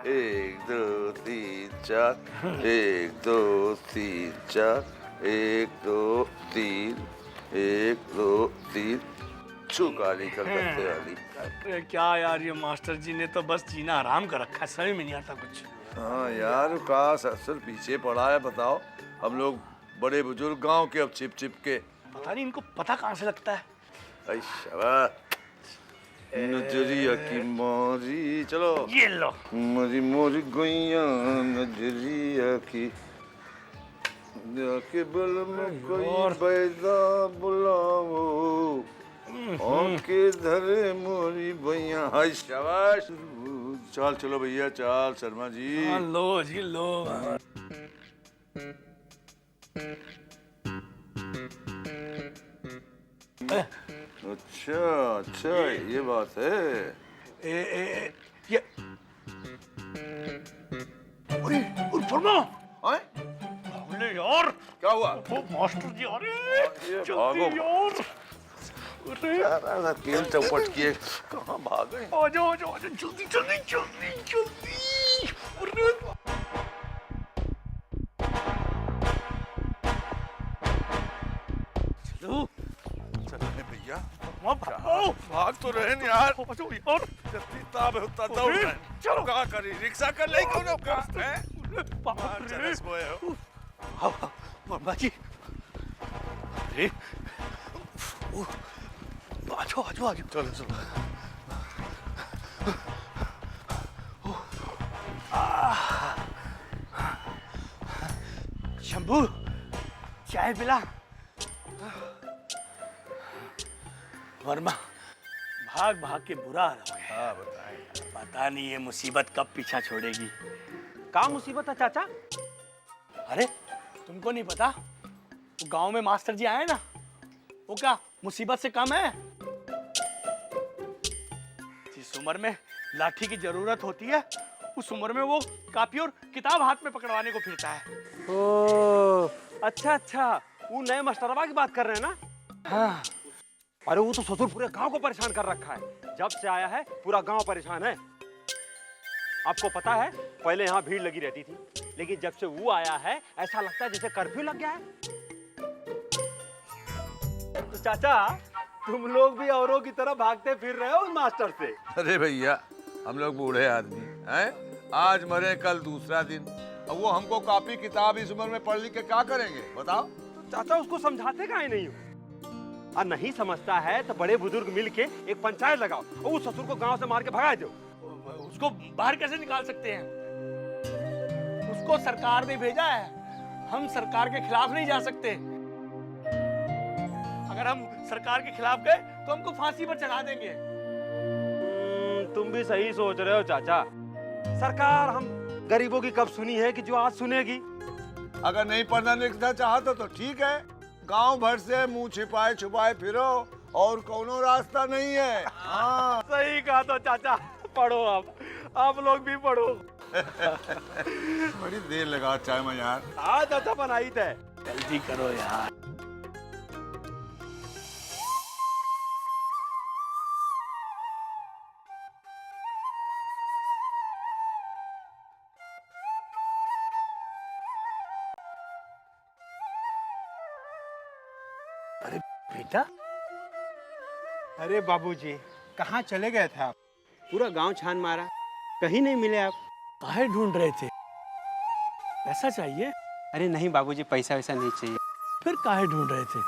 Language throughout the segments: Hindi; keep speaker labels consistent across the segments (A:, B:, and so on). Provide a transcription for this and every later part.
A: एक दो तीन चार, एक दो तीन चार, एक दो तीन, एक दो तीन। चुकाली कलकत्ते वाली।
B: अरे क्या यार, ये मास्टर जी ने तो बस जीना आराम कर रखा है, समझ में नहीं आता कुछ।
A: हाँ यार, काश असल पीछे पड़ा है। बताओ, हम लोग बड़े बुजुर्ग गांव के अब छिप छिप के।
B: पता नहीं इनको पता कहाँ से लगता है।
A: ऐ शाबाश, नजरिया की मोरी। चलो
B: ये लो।
A: मोरी मोरी गुइया नजरिया की, जाके बल में कोई बैदा बुलाओ, आके धरे मोरी भैया। हाय शाबाश। चाल चलो भैया, चाल शर्मा जी।
B: हाँ, लो जी लो।
A: अच्छा अच्छा, ये बात है।
B: ये अरे फरमा। अरे यार
A: क्या हुआ?
B: वो मास्टर जी, अरे
A: भागो
B: यार। अरे
A: तेल चौपट किए कहाँ भाग गए?
B: आ जाओ आ जाओ, जल्दी जल्दी जल्दी जल्दी। अरे चलो
A: चलने भैया,
B: भाग तो रहे हैं यार। यार
A: जितनी ताब है उतना दौड़ रहे हैं।
B: चलो
A: क्या करी, रिक्शा कर ले क्यों ना का है?
B: चलो
A: बोए हो।
B: वर्मा जी, अरे आ जाओ आ जाओ आ जाओ।
A: चलो चलो।
B: शंभू, चाय पिला। वर्मा, भाग भाग के बुरा हाल हो गया।
A: हाँ बताएं।
B: पता नहीं ये मुसीबत कब पीछा छोड़ेगी।
C: क्या मुसीबत है चाचा?
B: अरे तुमको नहीं पता, वो गांव में मास्टर जी आए ना, वो क्या मुसीबत से कम है? जिस उम्र में लाठी की जरूरत होती है, उस उम्र में वो कापी और किताब हाथ में पकड़वाने को फिरता है।
C: ओ अच्छा अच्छा, वो नए मास्टरवा की बात कर रहे हैं ना?
B: हाँ।
C: अरे वो तो ससुर पूरे गांव को परेशान कर रखा है। जब से आया है पूरा गांव परेशान है। आपको पता है, पहले यहाँ भीड़ लगी रहती थी, लेकिन जब से वो आया है ऐसा लगता है जैसे कर्फ्यू लग गया है। तो चाचा, तुम लोग भी औरों की तरह भागते फिर रहे हो उस मास्टर से?
A: अरे भैया, हम लोग बूढ़े आदमी हैं, आज मरे कल दूसरा दिन। अब वो हमको कॉपी किताब इस उम्र में पढ़ लिख के क्या करेंगे बताओ?
C: तो चाचा उसको समझाते काहे नहीं हो? और नहीं समझता है तो बड़े बुजुर्ग मिल के एक पंचायत लगाओ और उस ससुर को गांव से मार के भगा दो।
B: उसको बाहर कैसे निकाल सकते हैं? उसको सरकार ने भेजा है, हम सरकार के खिलाफ नहीं जा सकते। अगर हम सरकार के खिलाफ गए तो हमको फांसी पर चढ़ा देंगे।
C: तुम भी सही सोच रहे हो चाचा। सरकार हम गरीबों की कब सुनी है कि जो आज सुनेगी?
A: अगर नहीं पढ़ना लिखना चाहते तो ठीक है, गांव भर से मुंह छिपाए छुपाए फिरो, और कोनो रास्ता नहीं है। हाँ
C: सही कहा तो चाचा, पढ़ो आप लोग भी पढ़ो।
A: बड़ी देर लगा चाय में यार।
C: आज अच्छा बनाई थे।
B: जल्दी करो यार। अरे बेटा,
D: अरे बाबूजी, कहाँ चले गए थे आप? पूरा गांव छान मारा, कहीं नहीं मिले आप।
B: काहे ढूंढ रहे थे? पैसा चाहिए?
D: अरे नहीं बाबूजी, पैसा वैसा नहीं चाहिए।
B: फिर काहे ढूंढ रहे थे?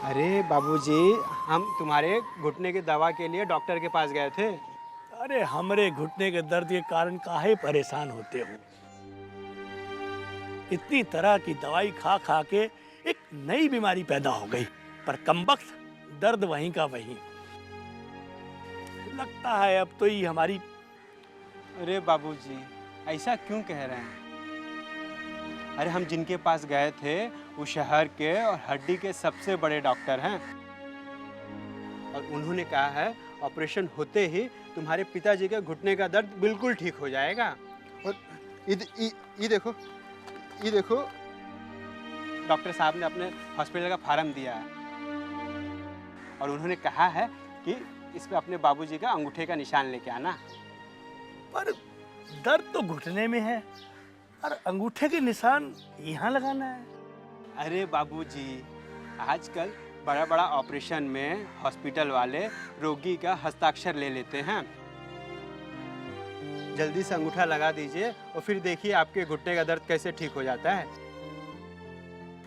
D: अरे बाबूजी, हम तुम्हारे घुटने की दवा के लिए डॉक्टर के पास गए थे।
B: अरे हमरे घुटने के दर्द के कारण काहे परेशान होते हो? इतनी तरह की दवाई खा खा के एक नई बीमारी पैदा हो गई, पर कमबख्त दर्द वहीं का वहीं। लगता है अब तो ये हमारी।
D: अरे बाबूजी, ऐसा क्यों कह रहे हैं? अरे हम जिनके पास गए थे वो शहर के और हड्डी के सबसे बड़े डॉक्टर हैं, और उन्होंने कहा है ऑपरेशन होते ही तुम्हारे पिताजी के घुटने का दर्द बिल्कुल ठीक हो जाएगा। और ये देखो, ये देखो, डॉक्टर साहब ने अपने हॉस्पिटल का फार्म दिया है, और उन्होंने कहा है कि इस पे अपने बाबूजी का अंगूठे का निशान लेके आना।
B: पर दर्द तो घुटने में है और अंगूठे के निशान यहाँ लगाना है।
D: अरे बाबूजी, आजकल बड़ा बड़ा ऑपरेशन में हॉस्पिटल वाले रोगी का हस्ताक्षर ले लेते हैं। जल्दी से अंगूठा लगा दीजिए और फिर देखिए आपके घुटने का दर्द कैसे ठीक हो जाता है।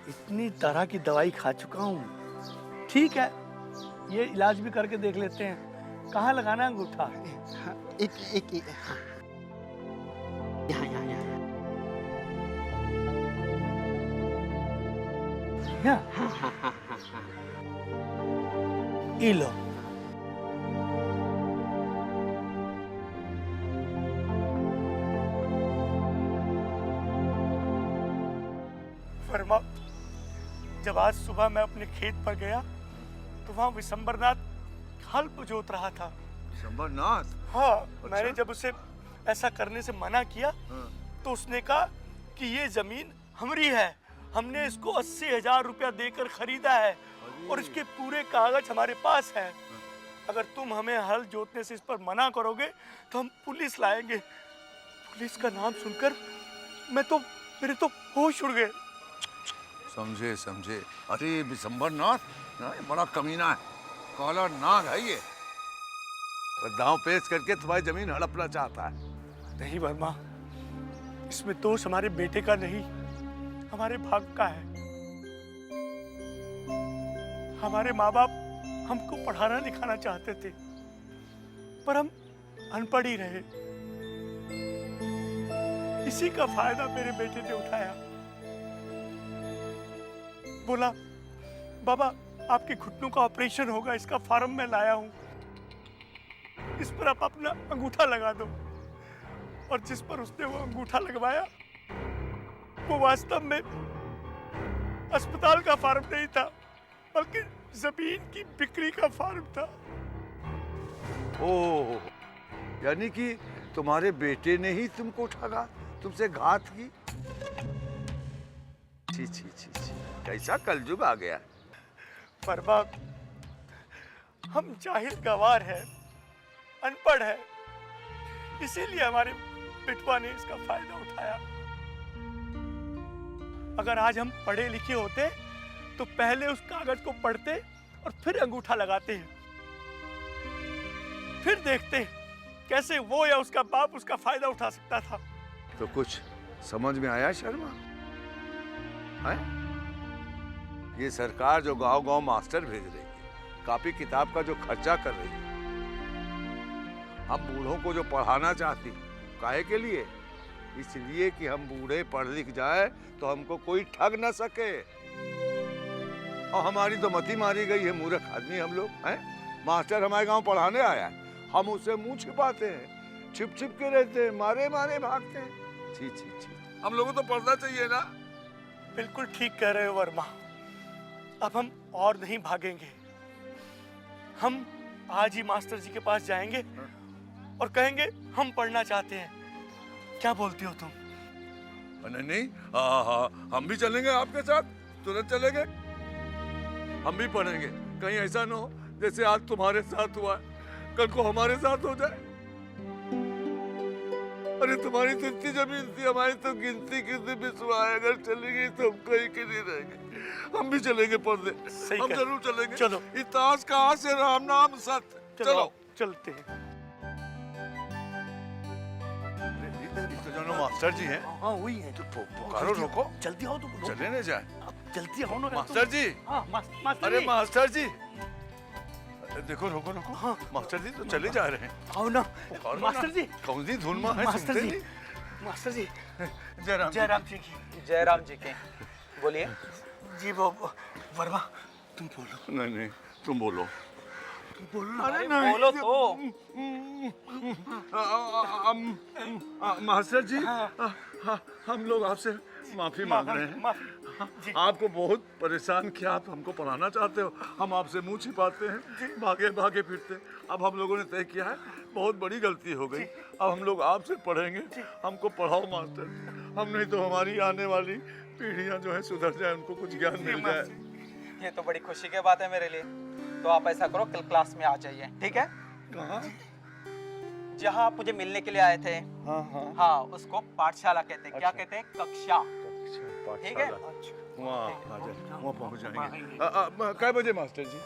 B: इतनी तरह की दवाई खा चुका हूँ। ठीक है, ये इलाज भी करके देख लेते हैं। कहाँ लगाना है अंगूठा?
D: हाँ। यहाँ यहाँ यहाँ।
B: यहाँ?
D: हाँ हाँ हाँ हाँ हाँ।
B: ये लो। वर्मा, जब आज सुबह मैं अपने खेत पर गया तो वहाँ विशंबरनाथ हल जोत रहा था।
A: शंबरनाथ?
B: हाँ,
A: अच्छा?
B: मैंने जब उसे ऐसा करने से मना किया तो उसने कहा कि ये जमीन हमारी है, हमने इसको 80,000 रुपया देकर खरीदा है और इसके पूरे कागज हमारे पास हैं। अगर तुम हमें हल जोतने से इस पर मना करोगे तो हम पुलिस लाएंगे। पुलिस का नाम सुनकर मेरे तो होश उड़ गए।
A: समझे समझे। अरे विशंबरनाथ ना, ये बड़ा कमीना है, काला नाग है ये। दांव पेश करके तुम्हारी जमीन हड़पना चाहता है।
B: नहीं वर्मा, इसमें दोष हमारे बेटे का नहीं, हमारे भाग का है। हमारे माँ बाप हमको पढ़ाना लिखाना चाहते थे, पर हम अनपढ़ ही रहे। इसी का फायदा मेरे बेटे ने उठाया। बोला, बाबा आपके घुटनों का ऑपरेशन होगा, इसका फॉर्म मैं लाया हूं, इस पर आप अपना अंगूठा लगा दो। और जिस पर उसने वो अंगूठा लगवाया वो वास्तव में अस्पताल का फॉर्म नहीं था, बल्कि जमीन की बिक्री का फॉर्म था।
A: ओह, यानी कि तुम्हारे बेटे ने ही तुमको ठगा, तुमसे घात की। छी छी छी छी, कैसा कलयुग आ गया।
B: वर्मा, हम जाहिल गवार हैं, अनपढ़ है, इसीलिए हमारे पिटवा ने इसका फायदा उठाया। अगर आज हम पढ़े लिखे होते तो पहले उस कागज को पढ़ते और फिर अंगूठा लगाते हैं, फिर देखते कैसे वो या उसका बाप उसका फायदा उठा सकता था।
A: तो कुछ समझ में आया शर्मा? है? ये सरकार जो गांव-गांव मास्टर भेज रही है, कॉपी किताब का जो खर्चा कर रही है, हम बूढ़ों को जो पढ़ाना चाहती, काहे के लिए? इसलिए कि हम बूढ़े पढ़ लिख जाए तो हमको कोई ठग न सके। और हमारी तो मति मारी गई है, मूर्ख आदमी हम लोग हैं। मास्टर हमारे गांव पढ़ाने आया है, हम उसे मुंह छिपाते हैं, छिप छिप के रहते हैं, मारे मारे भागते हैं। छी छी छी, हम लोगों को तो पढ़ना चाहिए ना।
B: बिल्कुल ठीक कह रहे हो वर्मा, अब हम और नहीं भागेंगे। हम आज ही मास्टर जी के पास जाएंगे और कहेंगे हम पढ़ना चाहते हैं। क्या बोलती हो तुम?
A: नहीं, हाँ, हम भी चलेंगे आपके साथ, तुरंत चलेंगे। हम भी पढ़ेंगे। कहीं ऐसा ना हो जैसे आज तुम्हारे साथ हुआ है, कल को हमारे साथ हो जाए। अरे तुम्हारी तो इतनी जमीन थी, हमारी तो गिनती कितनी बिस्वा है। अगर चलेगी तो हम कहीं के नहीं रहेंगे। हम भी चलेंगे पढ़ने, हम जरूर चलेंगे।
B: चलो,
A: इतिहास कहाँ से राम नाम सत्य। चलो
B: चलते हैं।
A: तो जानो मास्टर जी हैं।
B: हाँ वही है।
A: तो पुकारो, रोको,
B: जल्दी आओ, तो
A: चले न जाए।
B: जल्दी आओ ना
A: मास्टर जी।
B: हाँ, मास्टर
A: अरे
B: जी।
A: मास्टर जी, देखो रोको रोको।
B: हाँ,
A: मास्टर जी तो चले जा रहे हैं।
B: आओ ना
A: पुकारो
B: मास्टर
A: ना।
B: जी।
A: कौन सी धुन में है,
B: मास्टर
A: सुनते
B: जी,
A: नहीं?
B: मास्टर जी।
A: जयराम
B: जयराम जी की।
E: जयराम जी के बोलिए।
B: जी वो वर्मा, तुम बोलो।
A: नहीं, तुम बोलो।
B: बोलो।
E: अरे बोलो तो।
A: मास्टर जी, हम लोग आपसे माफी मांग रहे हैं।
B: जी।
A: आपको बहुत परेशान किया, आप हमको पढ़ाना चाहते हो, हम आपसे मुंह छिपाते हैं, भागे भागे फिरते। अब हम लोगों ने तय किया है, बहुत बड़ी गलती हो गई, अब हम लोग आपसे पढ़ेंगे। हमको पढ़ाओ मास्टर, हम नहीं तो हमारी आने वाली पीढ़ियां जो है सुधर जाए, उनको कुछ ज्ञान मिल जाए।
E: ये तो बड़ी खुशी की बात है मेरे लिए। तो आप ऐसा करो, कल क्लास में आ जाइए, ठीक है?
A: कहाँ?
E: जहाँ आप मुझे मिलने के लिए आए थे,
A: हाँ हाँ
E: हाँ, उसको पाठशाला कहते हैं। क्या
A: अच्छा।
E: कहते हैं? कक्षा। ठीक है।
A: वहाँ आ जाए, वहाँ पहुँच जाएंगे। कै बजे मास्टर जी?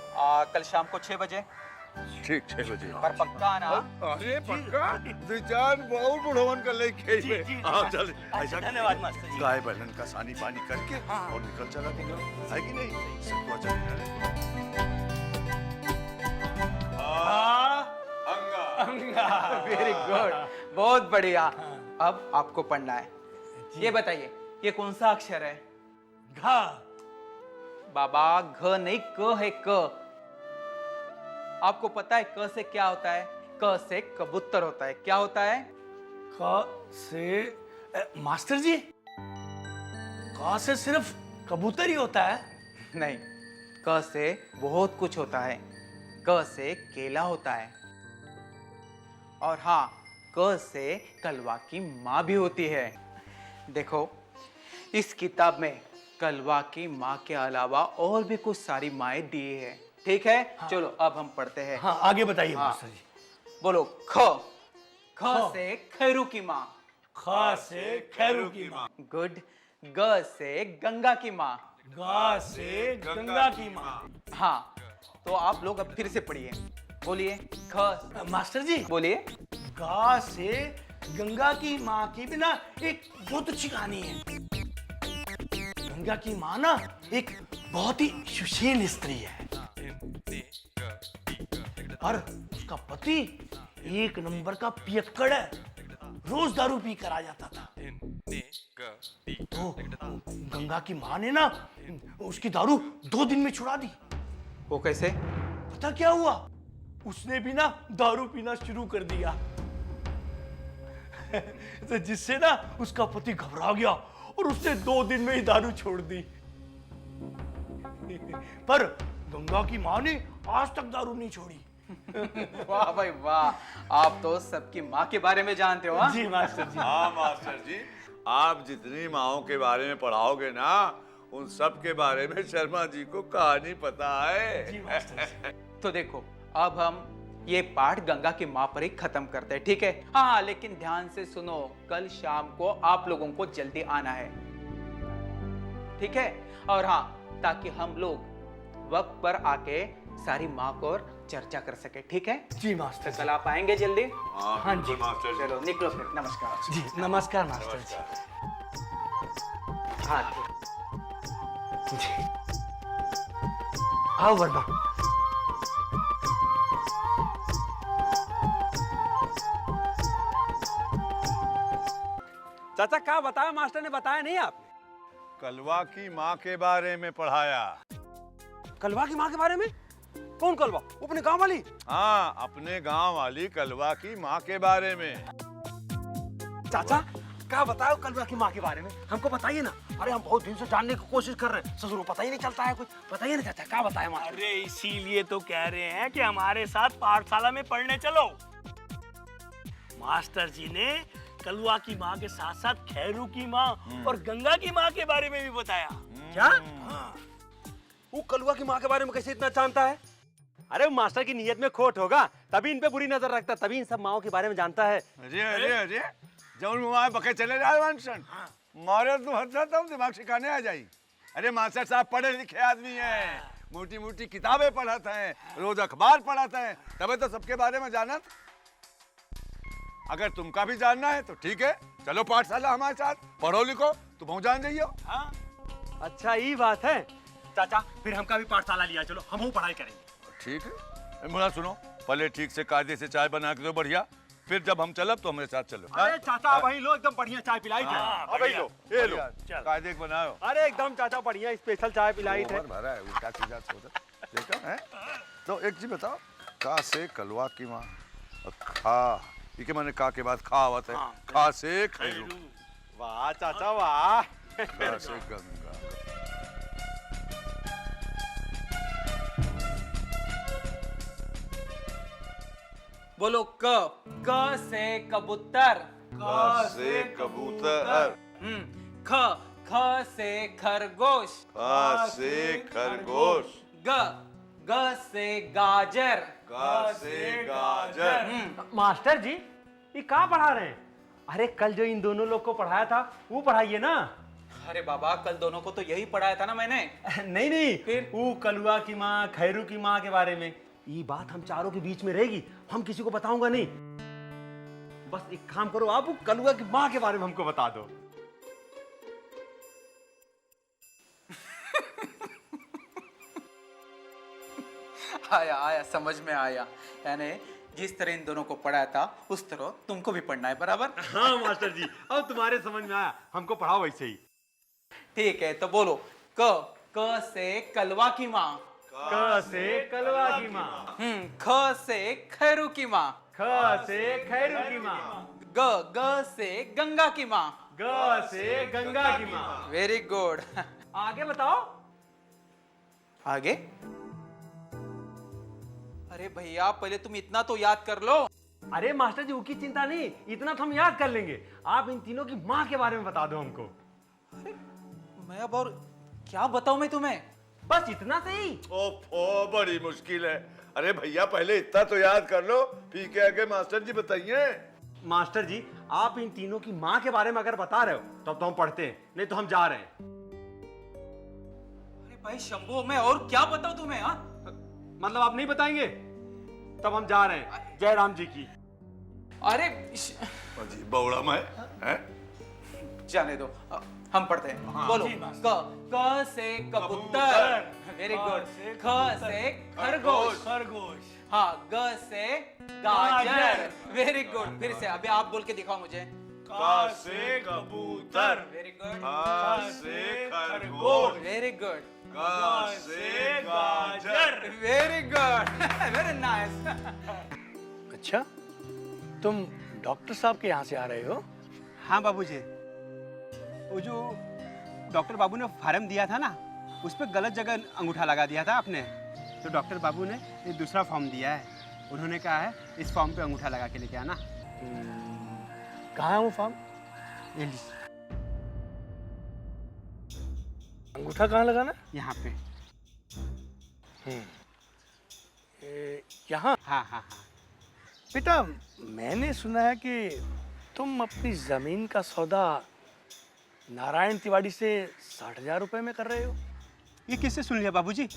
E: कल शाम को 6 बजे।
A: ठीक 6 बजे।
E: पर पक्का आना।
A: अरे पक्का दुचान बहुत बुढ़वन कर ले खेल
B: जी,
A: में।
B: जी, जी,
A: हाँ
B: जी।
A: चल
B: अच्छा, धन्यवाद मास्टर जी।
A: गाय बैलन का सानी पानी करके और निकल चला देगा, है कि नहीं? सबको चलेगा।
E: वेरी गुड, बहुत बढ़िया। अब आपको पढ़ना है। ये बताइए, ये कौन सा अक्षर है?
B: घा।
E: बाबा, घ नहीं, क है, क। आपको पता है क से क्या होता है? क से कबूतर होता है। क्या होता है?
B: क से मास्टर जी, क से सिर्फ कबूतर ही होता है?
E: नहीं, क से बहुत कुछ होता है। क से केला होता है। और हाँ, क से कलवा की माँ भी होती है। देखो, इस किताब में कलवा की माँ के अलावा और भी कुछ सारी माएँ दी है। ठीक है, चलो अब हम पढ़ते हैं।
B: हाँ, आगे बताइए
E: हाँ।
B: मास्टर जी।
E: बोलो, ख। ख से खैरू की माँ।
B: ख से खैरू की माँ।
E: गुड। ग से गंगा की माँ।
B: गा से गंगा की माँ।
E: हाँ, तो आप लोग अब फिर से पढ़िए। बोलिए, ख।
B: मास्टर जी,
E: बोलिए।
B: गा से गंगा की माँ की भी ना एक बहुत अच्छी कहानी है। गंगा की माँ ना एक बहुत ही सुशील स्त्री है और उसका पति एक नंबर का पियक्कड़ है, रोज दारू पी कर आ जाता था। तो गंगा की माँ ने ना उसकी दारू 2 दिन में छुड़ा दी।
E: वो कैसे?
B: पता क्या हुआ? उसने भी ना दारू पीना शुरू कर दिया। तो जिससे ना उसका पति घबरा गया और उसने 2 दिन में ही दारू छोड़ दी। पर गंगा की माँ ने आज तक दारू नहीं छोड़ी।
E: वाह भाई वाह, आप तो सबकी माँ के बारे में जानते हो। हाँ?
B: जी मास्टर जी।
A: हाँ मास्टर जी, आप जितनी माओं के बारे में पढ़ाओगे ना, उन सब के बारे में शर्मा जी को कहानी पता है।
B: जी मास्टर जी।
E: तो देखो, अब हम ये पाठ गंगा की माँ पर ही खत्म करते हैं। ठीक है? हाँ, लेकिन ध्यान से सुनो, कल शाम को आप लोगों को जल्दी आना है। ठीक है? और हाँ, ताकि हम लोग वक्त पर आके सारी माँ को चर्चा कर सके। ठीक है?
B: जी मास्टर जी।
E: कल आप आएंगे जल्दी?
B: हाँ जी।
A: मास्टर जी।
E: चलो निकलो फिर। नमस्कार।
B: जी नमस्कार मास्टर जी।
E: हाँ, ठीक।
B: जी। आओ वर्मा।
C: चाचा क्या बताया मास्टर ने? बताया नहीं आपने?
A: कलवा की माँ के बारे में पढ़ाया।
C: कलवा की माँ के बारे में? कौन कलवा? वो अपने गांव वाली?
A: हाँ, अपने गांव वाली कलवा की माँ के बारे में।
C: चाचा क्या बताओ कलवा की माँ के बारे में? हमको बताइए ना। अरे हम बहुत दिन से जानने की कोशिश कर रहे हैं, ससुर को पता ही नहीं चलता है कुछ। बताइए ना चाचा, क्या बताया मास्टर?
B: अरे इसीलिए तो कह रहे हैं कि हमारे साथ पाठशाला में पढ़ने चलो। मास्टर जी ने कलवा की माँ के साथ साथ खैरू की माँ और गंगा की माँ के बारे में भी बताया।
C: क्या? वो कलवा की माँ के बारे में कैसे इतना जानता है? अरे मास्टर की नीयत में खोट होगा, तभी इन पे बुरी नजर रखता, तभी इन सब माओं के बारे में जानता है।
A: अरे अरे अरे, जब वहाँ बके चले जाए वंशन, मारे तो हंसा तुम दिमाग सिखाने आ जाई। अरे मास्टर साहब पढ़े लिखे आदमी हैं, मोटी मोटी किताबें पढ़ाते हैं, रोज अखबार पढ़ाते हैं, तबे तो सबके बारे में जानत। अगर तुमका भी जानना है तो ठीक है, चलो पाठशाला हमारे साथ, पढ़ो लिखो, तुम जान जाइयो।
B: हाँ?
C: अच्छा ये बात है। चाचा फिर हमका भी पाठशाला लिया चलो, हम पढ़ाई करेंगे।
A: ठीक है, मुझे सुनो, पहले ठीक से कायदे से चाय बना के दो बढ़िया, फिर जब हम चलब तो हमारे साथ चलो।
C: अरे चाचा वही लो, एकदम बढ़िया चाय पिलाई थे। अब ही लो, ये लो।
B: चल।
A: कायदे के बनाओ।
C: अरे एकदम चाचा बढ़िया स्पेशल चाय पिलाई थे।
A: ओवर भरा है, उल्टा सीधा सोचा। देखा है? तो एक चीज बताओ, का से कलवा की माँ, और खा, ये के माने का के बाद खा आवत है, खा से खैरू,
C: वाह चाचा वाह।
A: का से गंगा।
E: बोलो, क से कबूतर।
A: का से कबूतर,
E: ख से खरगोश।
A: का से खरगोश,
E: ग से गाजर।
A: का से गाजर,
B: मास्टर जी,
C: ये कहाँ पढ़ा रहे हैं? अरे कल जो इन दोनों लोग को पढ़ाया था वो पढ़ाइए ना।
E: अरे बाबा, कल दोनों को तो यही पढ़ाया था ना मैंने।
C: नहीं नहीं,
E: फिर?
C: वो कलुआ की माँ, खैरू की माँ के बारे में। ये बात हम चारों के बीच में रहेगी, हम किसी को बताऊंगा नहीं। बस एक काम करो, आप वो कलुआ की माँ के बारे में हमको बता दो।
E: आया आया, समझ में आया। यानी जिस तरह इन दोनों को पढ़ाया था उस तरह तुमको भी पढ़ना है, बराबर?
C: हाँ मास्टर जी, अब तुम्हारे समझ में आया, हमको पढ़ाओ वैसे ही।
E: ठीक है, तो बोलो। क से कलवा की माँ।
C: क से कलवा की माँ।
E: ख से खैरू की माँ।
C: ख से खैरू की माँ।
E: ग से गंगा की माँ।
C: ग से गंगा की माँ।
E: Very good.
C: आगे बताओ।
E: आगे? अरे भैया, पहले तुम इतना तो याद कर लो।
C: अरे मास्टर जी, उसकी चिंता नहीं, इतना तो हम याद कर लेंगे। आप इन तीनों की माँ के बारे में बता दो हमको।
E: अरे मैं अब और क्या बताऊं मैं तुम्हें?
C: बस इतना सही।
A: ओफो, बड़ी मुश्किल है। अरे भैया, पहले इतना तो याद कर लो, फिर के आगे मास्टर जी बताइए।
C: मास्टर जी, आप इन तीनों की माँ के बारे में अगर बता रहे हो तब तो हम पढ़ते हैं, नहीं तो हम जा रहे हैं।
E: अरे भाई शंभू, मैं और क्या बताऊं तुम्हें? हाँ,
C: मतलब आप नहीं बताएंगे? तब हम जा रहे हैं। जय राम जी की।
E: अरे
A: अजी बौड़ा मैं है?
E: जाने दो, हम पढ़ते हैं।
C: हाँ,
E: बोलो।
B: जी,
E: क से कबूतर। Very good. ख से खरगोश।
B: खरगोश।
E: हाँ, ग से गाजर। Very good. फिर से अभी आप बोल के दिखाओ मुझे।
B: का से कबूतर।
E: Very good.
A: खा से खरगोश।
E: Very good.
A: गा से गाजर।
E: Very good. Very nice.
B: अच्छा, तुम डॉक्टर साहब के यहाँ से आ रहे हो?
D: हाँ बाबूजी, वो जो डॉक्टर बाबू ने फार्म दिया था ना, उस पर गलत जगह अंगूठा लगा दिया था आपने। तो डॉक्टर बाबू ने एक दूसरा फॉर्म दिया है। उन्होंने कहा है इस फॉर्म पे अंगूठा लगा के लेके आना।
B: कहाँ है वो फॉर्म?
D: ये लीजिए,
B: अंगूठा कहाँ लगाना?
D: यहाँ पे।
B: यहाँ?
D: हाँ हाँ हाँ।
B: बेटा, मैंने सुना है कि तुम अपनी जमीन का सौदा नारायण तिवारी से 60,000 रुपए में कर रहे हो।
D: ये किससे सुन लिया बाबूजी? एक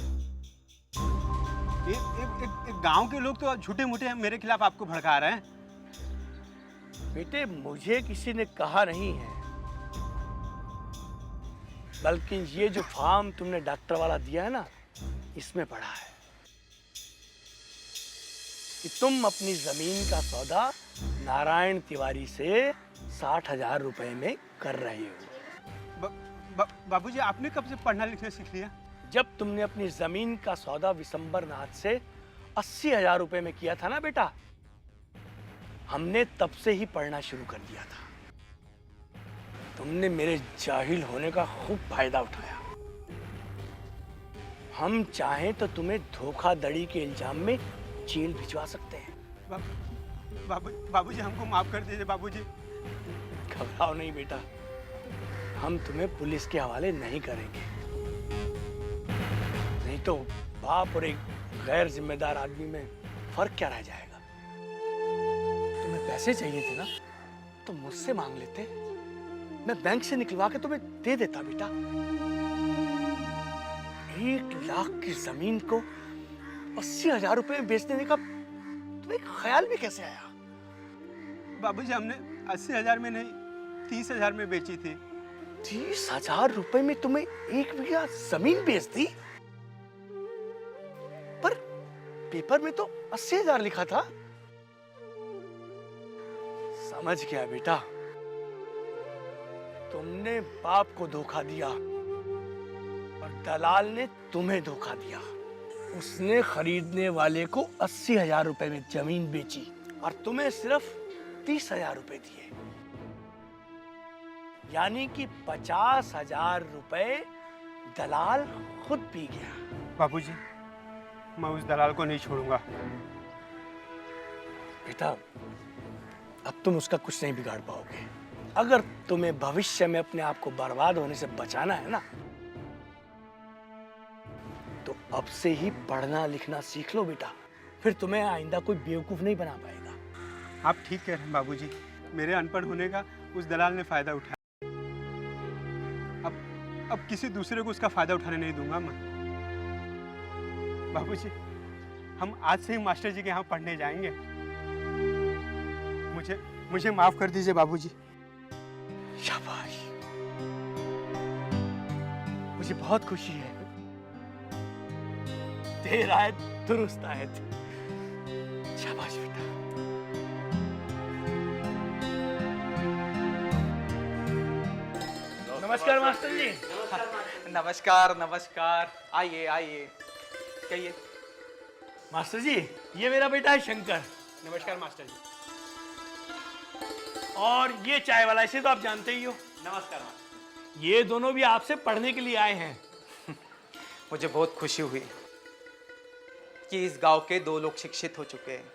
D: गांव के लोग तो झूठे मूठे मेरे खिलाफ आपको भड़का रहे हैं।
B: बेटे, मुझे किसी ने कहा नहीं है, बल्कि ये जो फॉर्म तुमने डॉक्टर वाला दिया है ना, इसमें पढ़ा है कि तुम अपनी जमीन का सौदा नारायण तिवारी से 60,000 रुपए में कर रहे हो।
D: बाबूजी, आपने कब से पढ़ना लिखना सीख लिया?
B: जब तुमने अपनी जमीन का सौदा विशंबर नाथ से 80,000 रुपए में किया था ना बेटा, हमने तब से ही पढ़ना शुरू कर दिया था। तुमने मेरे जाहिल होने का खूब फायदा उठाया। हम चाहें तो तुम्हें धोखाधड़ी के इल्जाम में जेल भिजवा सकते हैं।
D: बाबूजी, हमको माफ कर दीजिए बाबूजी।
B: घबराओ नहीं बेटा, हम तुम्हें पुलिस के हवाले नहीं करेंगे। नहीं तो बाप और एक गैर जिम्मेदार आदमी में फर्क क्या रह जाएगा? तुम्हें पैसे चाहिए थे ना, तो मुझसे मांग लेते, मैं बैंक से निकलवा के तुम्हें दे देता बेटा। 1 लाख की जमीन को 80,000 रुपए में बेच देने का तुम्हें ख्याल भी कैसे आया?
D: बाबूजी, हमने 80,000 में नहीं 30,000 में बेची थी।
B: 30,000 रुपए में तुम्हें 1 बीघा जमीन बेच दी? पर पेपर में तो 80,000 लिखा था। समझ गया बेटा, तुमने बाप को धोखा दिया और दलाल ने तुम्हें धोखा दिया। उसने खरीदने वाले को 80,000 रुपए में जमीन बेची और तुम्हें सिर्फ 30,000 रुपए दिए, यानी कि 50,000 रुपए दलाल खुद पी गया।
D: बाबूजी, मैं उस दलाल को नहीं छोड़ूंगा।
B: बेटा, अब तुम उसका कुछ नहीं बिगाड़ पाओगे। अगर तुम्हें भविष्य में अपने आप को बर्बाद होने से बचाना है ना, तो अब से ही पढ़ना लिखना सीख लो बेटा। फिर तुम्हें आइंदा कोई बेवकूफ नहीं बना पाएगा।
D: आप ठीक कह रहे हैं बाबूजी। मेरे अनपढ़ होने का उस दलाल ने फायदा उठाया। अब किसी दूसरे को उसका फायदा उठाने नहीं दूंगा मैं। बाबूजी, हम आज से ही मास्टर जी के यहाँ पढ़ने जाएंगे। मुझे माफ कर दीजिए बाबूजी।
B: शाबाश, मुझे बहुत खुशी है। देर आयत दुरुस्त आयत। शाबाश बेटा। नमस्कार मास्टर जी।
E: नमस्कार नमस्कार, आइए आइए, कहिए।
B: मास्टर जी, ये मेरा बेटा है शंकर।
D: नमस्कार मास्टर जी।
B: और ये चाय वाला, इसे तो आप जानते ही हो।
D: नमस्कार मास्टर।
B: ये दोनों भी आपसे पढ़ने के लिए आए हैं।
E: मुझे बहुत खुशी हुई कि इस गांव के 2 लोग शिक्षित हो चुके हैं,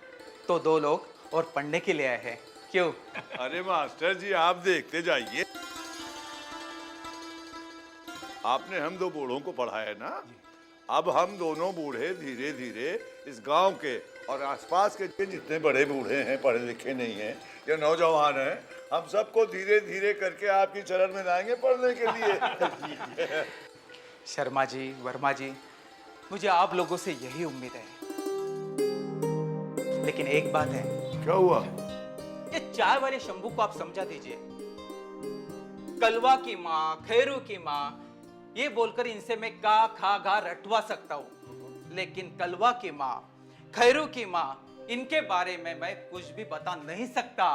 E: तो 2 लोग और पढ़ने के लिए आए हैं। क्यों?
A: अरे मास्टर जी, आप देखते जाइए। आपने हम 2 बूढ़ों को पढ़ाया ना, अब हम दोनों बूढ़े धीरे धीरे इस गांव के और आसपास के जितने बड़े बूढ़े हैं, पढ़े लिखे नहीं हैं या नौजवान हैं, हम सबको धीरे धीरे करके आपकी शरण में लाएंगे पढ़ने के लिए।
E: शर्मा जी, वर्मा जी, मुझे आप लोगों से यही उम्मीद है। लेकिन एक बात है।
A: क्या हुआ?
E: ये चाय वाले शंभू को आप समझा दीजिए। कलवा की माँ, खैरू की माँ, ये बोलकर इनसे मैं का खा गा रटवा सकता हूँ, लेकिन कलवा की माँ, खैरू की माँ, इनके बारे में मैं कुछ भी बता नहीं सकता।